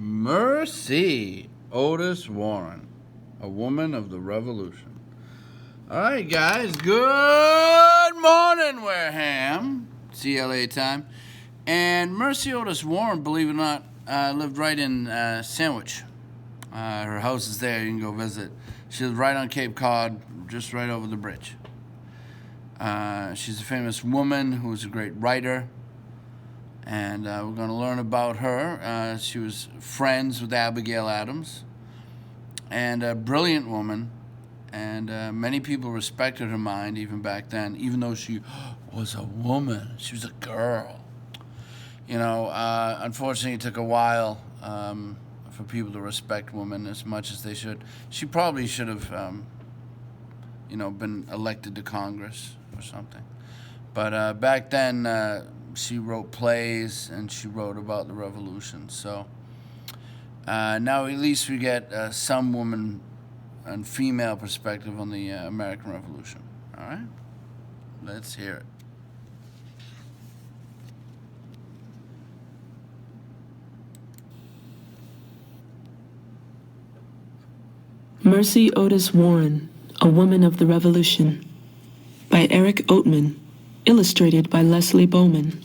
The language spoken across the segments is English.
Mercy Otis Warren, a woman of the Revolution. All right, guys. Good morning, Wareham. CLA time. And Mercy Otis Warren, believe it or not, lived right in Sandwich. Her house is there. You can go visit. She lives right on Cape Cod, just right over the bridge. She's a famous woman who's a great writer. And we're going to learn about her. She was friends with Abigail Adams, and a brilliant woman, and many people respected her mind even back then, even though she was a woman. She was a girl. You know, unfortunately, it took a while for people to respect women as much as they should. She probably should have, been elected to Congress or something. But back then, she wrote plays and she wrote about the Revolution. So now at least we get some woman and female perspective on the American Revolution. All right? Let's hear it. Mercy Otis Warren, A Woman of the Revolution, by Eric Oatman, illustrated by Leslie Bowman.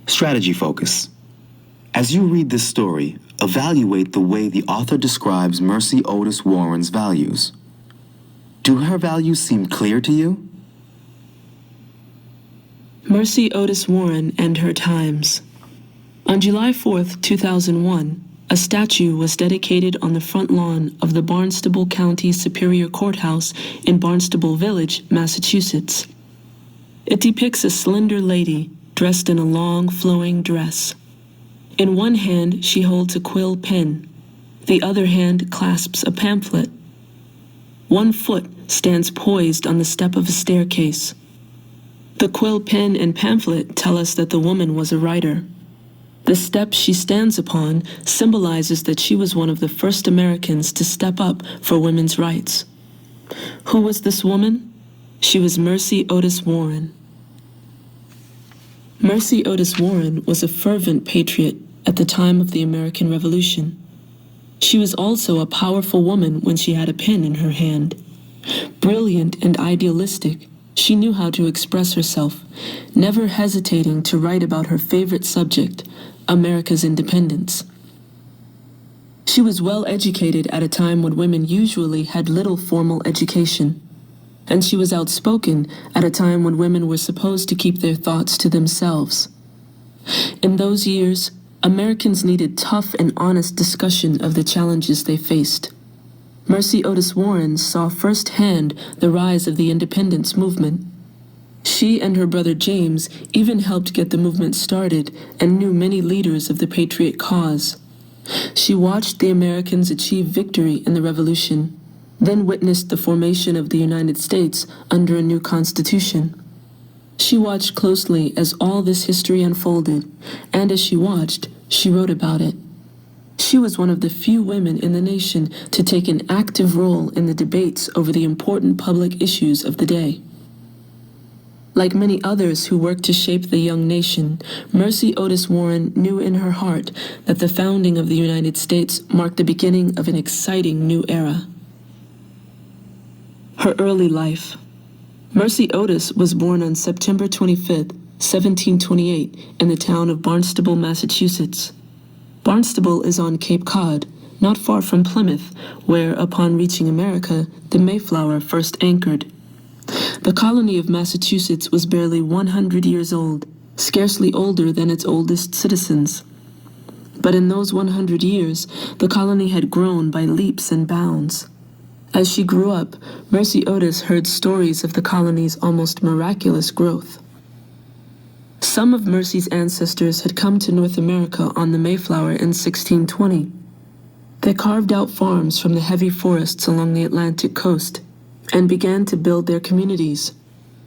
Strategy focus. As you read this story, evaluate the way the author describes Mercy Otis Warren's values. Do her values seem clear to you? Mercy Otis Warren and Her Times. On July 4th, 2001, a statue was dedicated on the front lawn of the Barnstable County Superior Courthouse in Barnstable Village, Massachusetts. It depicts a slender lady dressed in a long, flowing dress. In one hand, she holds a quill pen. The other hand clasps a pamphlet. One foot stands poised on the step of a staircase. The quill pen and pamphlet tell us that the woman was a writer. The step she stands upon symbolizes that she was one of the first Americans to step up for women's rights. Who was this woman? She was Mercy Otis Warren. Mercy Otis Warren was a fervent patriot at the time of the American Revolution. She was also a powerful woman when she had a pen in her hand. Brilliant and idealistic, she knew how to express herself, never hesitating to write about her favorite subject, America's independence. She was well educated at a time when women usually had little formal education, and she was outspoken at a time when women were supposed to keep their thoughts to themselves. In those years, Americans needed tough and honest discussion of the challenges they faced. Mercy Otis Warren saw firsthand the rise of the independence movement. She and her brother James even helped get the movement started and knew many leaders of the patriot cause. She watched the Americans achieve victory in the Revolution, then witnessed the formation of the United States under a new Constitution. She watched closely as all this history unfolded, and as she watched, she wrote about it. She was one of the few women in the nation to take an active role in the debates over the important public issues of the day. Like many others who worked to shape the young nation, Mercy Otis Warren knew in her heart that the founding of the United States marked the beginning of an exciting new era. Her early life. Mercy Otis was born on September 25, 1728, in the town of Barnstable, Massachusetts. Barnstable is on Cape Cod, not far from Plymouth, where, upon reaching America, the Mayflower first anchored. The colony of Massachusetts was barely 100 years old, scarcely older than its oldest citizens. But in those 100 years, the colony had grown by leaps and bounds. As she grew up, Mercy Otis heard stories of the colony's almost miraculous growth. Some of Mercy's ancestors had come to North America on the Mayflower in 1620. They carved out farms from the heavy forests along the Atlantic coast and began to build their communities.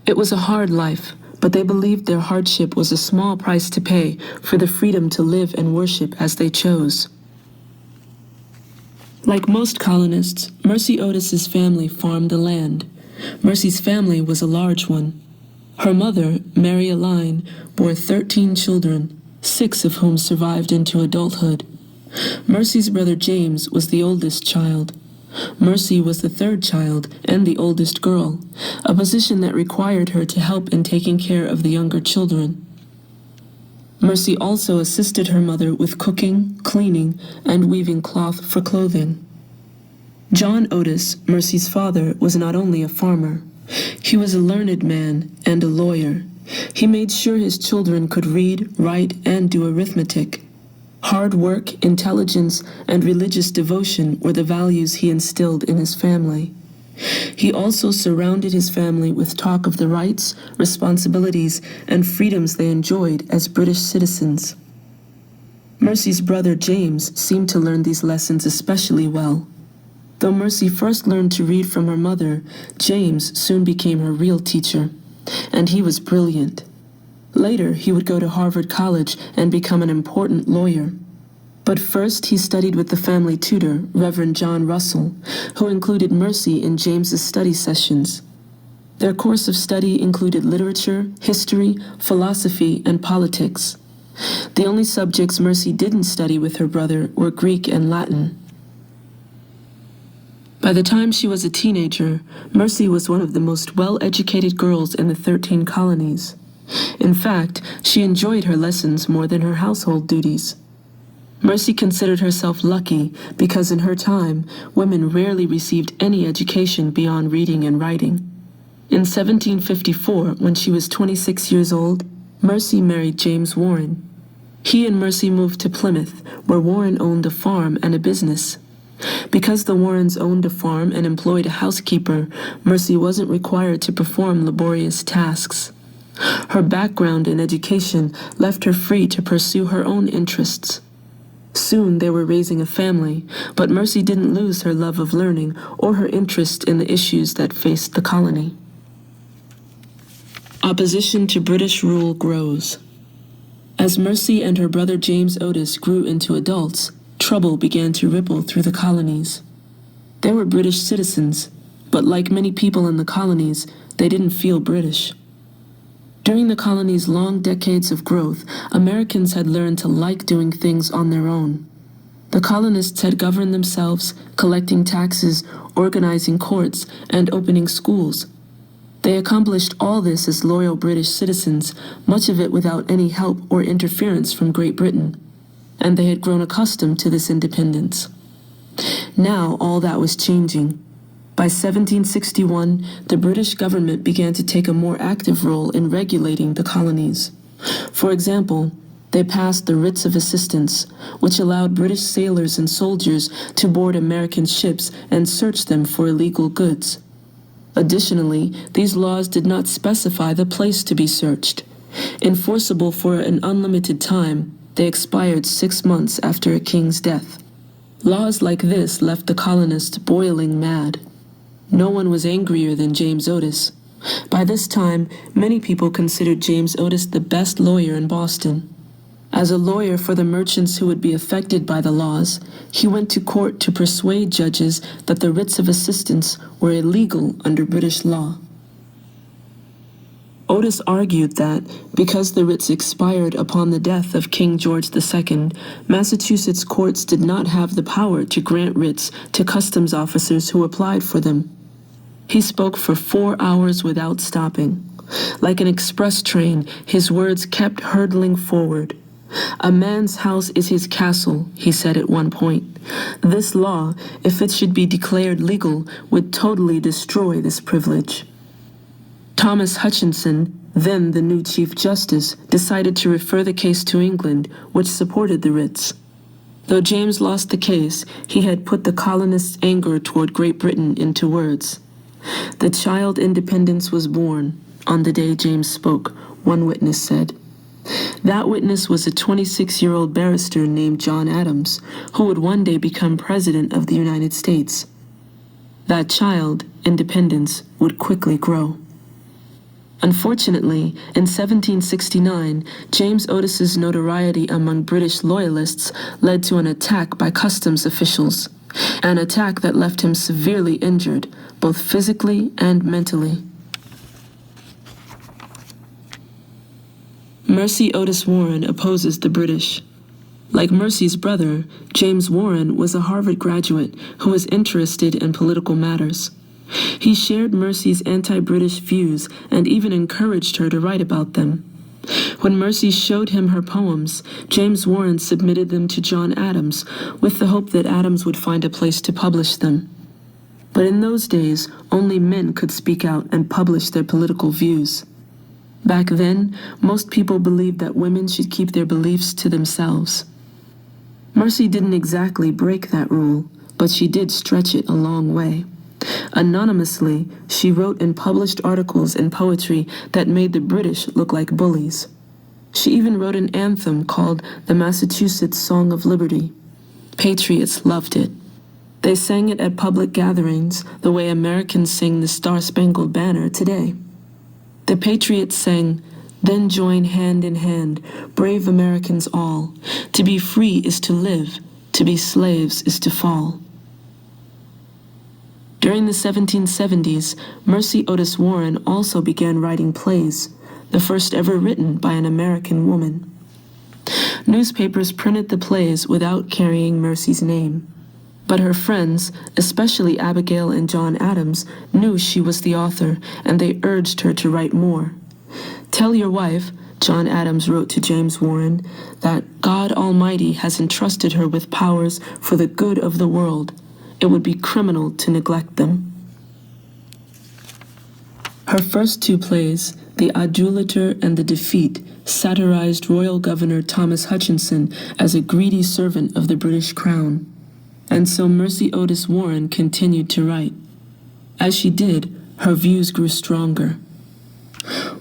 It was a hard life, but they believed their hardship was a small price to pay for the freedom to live and worship as they chose. Like most colonists, Mercy Otis's family farmed the land. Mercy's family was a large one. Her mother, Mary Aline, bore 13 children, 6 of whom survived into adulthood. Mercy's brother James was the oldest child. Mercy was the 3rd child and the oldest girl, a position that required her to help in taking care of the younger children. Mercy also assisted her mother with cooking, cleaning, and weaving cloth for clothing. John Otis, Mercy's father, was not only a farmer. He was a learned man and a lawyer. He made sure his children could read, write, and do arithmetic. Hard work, intelligence, and religious devotion were the values he instilled in his family. He also surrounded his family with talk of the rights, responsibilities, and freedoms they enjoyed as British citizens. Mercy's brother James seemed to learn these lessons especially well. Though Mercy first learned to read from her mother, James soon became her real teacher, and he was brilliant. Later, he would go to Harvard College and become an important lawyer. But first, he studied with the family tutor, Reverend John Russell, who included Mercy in James's study sessions. Their course of study included literature, history, philosophy, and politics. The only subjects Mercy didn't study with her brother were Greek and Latin. By the time she was a teenager, Mercy was one of the most well-educated girls in the 13 colonies. In fact, she enjoyed her lessons more than her household duties. Mercy considered herself lucky because in her time, women rarely received any education beyond reading and writing. In 1754, when she was 26 years old, Mercy married James Warren. He and Mercy moved to Plymouth, where Warren owned a farm and a business. Because the Warrens owned a farm and employed a housekeeper, Mercy wasn't required to perform laborious tasks. Her background in education left her free to pursue her own interests. Soon they were raising a family, but Mercy didn't lose her love of learning or her interest in the issues that faced the colony. Opposition to British rule grows. As Mercy and her brother James Otis grew into adults, trouble began to ripple through the colonies. They were British citizens, but like many people in the colonies, they didn't feel British. During the colony's long decades of growth, Americans had learned to like doing things on their own. The colonists had governed themselves, collecting taxes, organizing courts, and opening schools. They accomplished all this as loyal British citizens, much of it without any help or interference from Great Britain, and they had grown accustomed to this independence. Now all that was changing. By 1761, the British government began to take a more active role in regulating the colonies. For example, they passed the Writs of Assistance, which allowed British sailors and soldiers to board American ships and search them for illegal goods. Additionally, these laws did not specify the place to be searched. Enforceable for an unlimited time, they expired 6 months after a king's death. Laws like this left the colonists boiling mad. No one was angrier than James Otis. By this time, many people considered James Otis the best lawyer in Boston. As a lawyer for the merchants who would be affected by the laws, he went to court to persuade judges that the writs of assistance were illegal under British law. Otis argued that, because the writs expired upon the death of King George II, Massachusetts courts did not have the power to grant writs to customs officers who applied for them. He spoke for 4 hours without stopping. Like an express train, his words kept hurtling forward. "A man's house is his castle," he said at one point. "This law, if it should be declared legal, would totally destroy this privilege." Thomas Hutchinson, then the new Chief Justice, decided to refer the case to England, which supported the writs. Though James lost the case, he had put the colonists' anger toward Great Britain into words. "The child independence was born on the day James spoke," one witness said. That witness was a 26-year-old barrister named John Adams, who would one day become President of the United States. That child, independence, would quickly grow. Unfortunately, in 1769, James Otis's notoriety among British loyalists led to an attack by customs officials, an attack that left him severely injured, both physically and mentally. Mercy Otis Warren opposes the British. Like Mercy's brother, James Warren was a Harvard graduate who was interested in political matters. He shared Mercy's anti-British views and even encouraged her to write about them. When Mercy showed him her poems, James Warren submitted them to John Adams with the hope that Adams would find a place to publish them. But in those days, only men could speak out and publish their political views. Back then, most people believed that women should keep their beliefs to themselves. Mercy didn't exactly break that rule, but she did stretch it a long way. Anonymously, she wrote and published articles and poetry that made the British look like bullies. She even wrote an anthem called the Massachusetts Song of Liberty. Patriots loved it. They sang it at public gatherings the way Americans sing the Star-Spangled Banner today. The Patriots sang, "Then join hand in hand, brave Americans all. To be free is to live, to be slaves is to fall." During the 1770s, Mercy Otis Warren also began writing plays, the first ever written by an American woman. Newspapers printed the plays without carrying Mercy's name. But her friends, especially Abigail and John Adams, knew she was the author, and they urged her to write more. "Tell your wife," John Adams wrote to James Warren, "that God Almighty has entrusted her with powers for the good of the world. It would be criminal to neglect them." Her first two plays, The Adulator and The Defeat, satirized Royal Governor Thomas Hutchinson as a greedy servant of the British Crown. And so Mercy Otis Warren continued to write. As she did, her views grew stronger.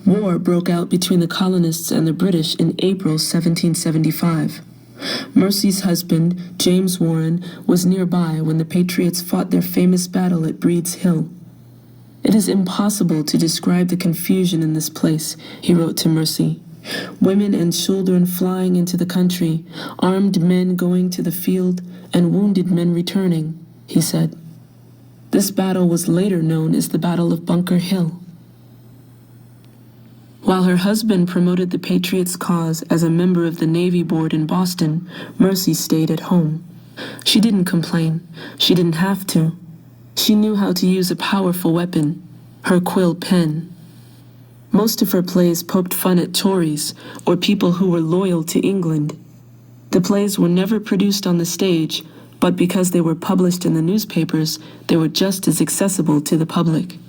War broke out between the colonists and the British in April 1775. Mercy's husband, James Warren, was nearby when the Patriots fought their famous battle at Breed's Hill. "It is impossible to describe the confusion in this place," he wrote to Mercy. "Women and children flying into the country, armed men going to the field, and wounded men returning," he said. This battle was later known as the Battle of Bunker Hill. While her husband promoted the Patriots' cause as a member of the Navy Board in Boston, Mercy stayed at home. She didn't complain. She didn't have to. She knew how to use a powerful weapon, her quill pen. Most of her plays poked fun at Tories or people who were loyal to England. The plays were never produced on the stage, but because they were published in the newspapers, they were just as accessible to the public.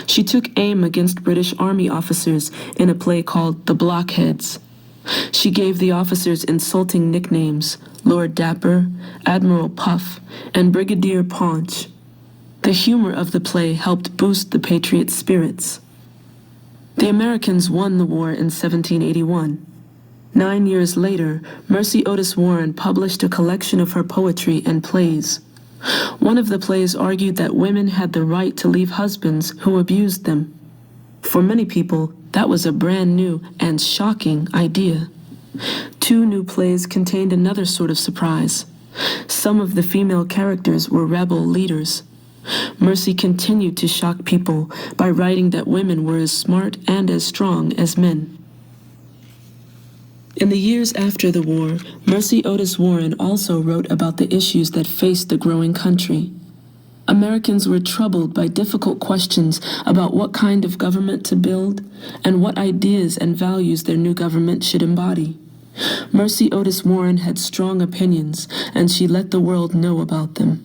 She took aim against British Army officers in a play called The Blockheads. She gave the officers insulting nicknames, Lord Dapper, Admiral Puff, and Brigadier Paunch. The humor of the play helped boost the Patriots' spirits. The Americans won the war in 1781. 9 years later, Mercy Otis Warren published a collection of her poetry and plays. One of the plays argued that women had the right to leave husbands who abused them. For many people, that was a brand new and shocking idea. Two new plays contained another sort of surprise. Some of the female characters were rebel leaders. Mercy continued to shock people by writing that women were as smart and as strong as men. In the years after the war, Mercy Otis Warren also wrote about the issues that faced the growing country. Americans were troubled by difficult questions about what kind of government to build and what ideas and values their new government should embody. Mercy Otis Warren had strong opinions, and she let the world know about them.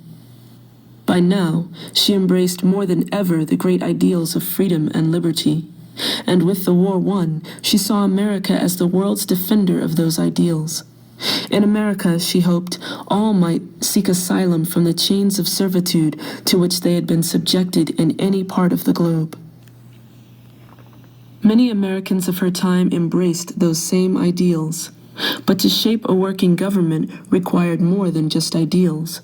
By now, she embraced more than ever the great ideals of freedom and liberty. And with the war won, she saw America as the world's defender of those ideals. In America, she hoped, all might seek asylum from the chains of servitude to which they had been subjected in any part of the globe. Many Americans of her time embraced those same ideals, but to shape a working government required more than just ideals.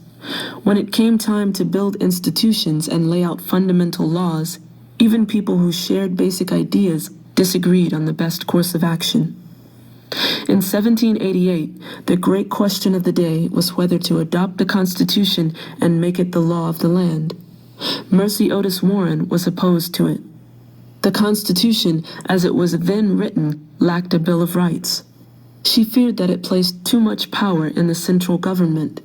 When it came time to build institutions and lay out fundamental laws, even people who shared basic ideas disagreed on the best course of action. In 1788, the great question of the day was whether to adopt the Constitution and make it the law of the land. Mercy Otis Warren was opposed to it. The Constitution, as it was then written, lacked a Bill of Rights. She feared that it placed too much power in the central government.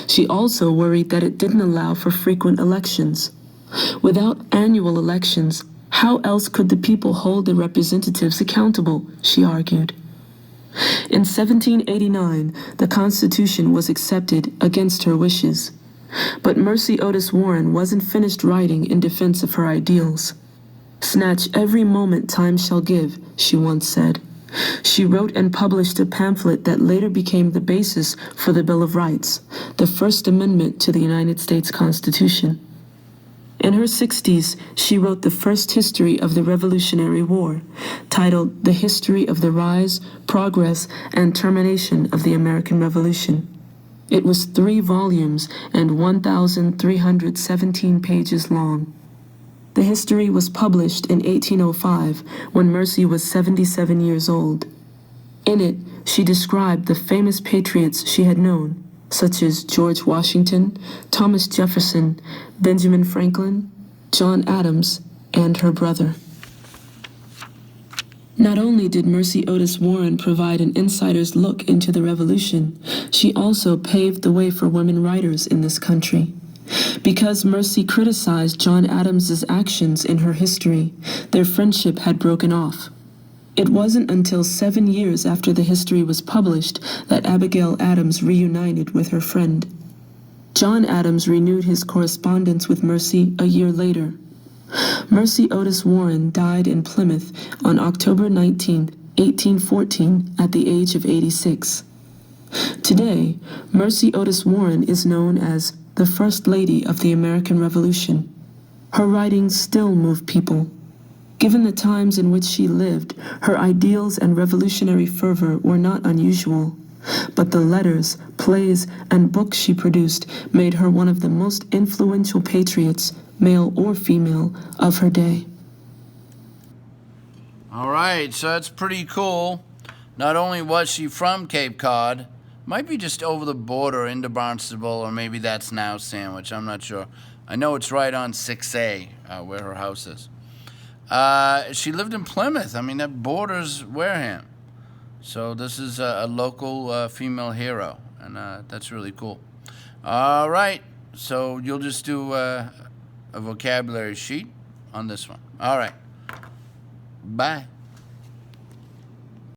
She also worried that it didn't allow for frequent elections. Without annual elections, how else could the people hold their representatives accountable, she argued. In 1789, the Constitution was accepted against her wishes. But Mercy Otis Warren wasn't finished writing in defense of her ideals. "Snatch every moment time shall give," she once said. She wrote and published a pamphlet that later became the basis for the Bill of Rights, the First Amendment to the United States Constitution. In her 60s, she wrote the first history of the Revolutionary War, titled The History of the Rise, Progress, and Termination of the American Revolution. It was 3 volumes and 1,317 pages long. The history was published in 1805 when Mercy was 77 years old. In it, she described the famous patriots she had known, such as George Washington, Thomas Jefferson, Benjamin Franklin, John Adams, and her brother. Not only did Mercy Otis Warren provide an insider's look into the Revolution, she also paved the way for women writers in this country. Because Mercy criticized John Adams's actions in her history, their friendship had broken off. It wasn't until 7 years after the history was published that Abigail Adams reunited with her friend. John Adams renewed his correspondence with Mercy a year later. Mercy Otis Warren died in Plymouth on October 19, 1814, at the age of 86. Today, Mercy Otis Warren is known as the First Lady of the American Revolution. Her writings still move people. Given the times in which she lived, her ideals and revolutionary fervor were not unusual. But the letters, plays, and books she produced made her one of the most influential patriots, male or female, of her day. All right, so that's pretty cool. Not only was she from Cape Cod, might be just over the border into Barnstable, or maybe that's now Sandwich. I'm not sure. I know it's right on 6A, where her house is. She lived in Plymouth. I mean, that borders Wareham. So this is a local female hero, and that's really cool. All right, so you'll just do a vocabulary sheet on this one. All right. Bye.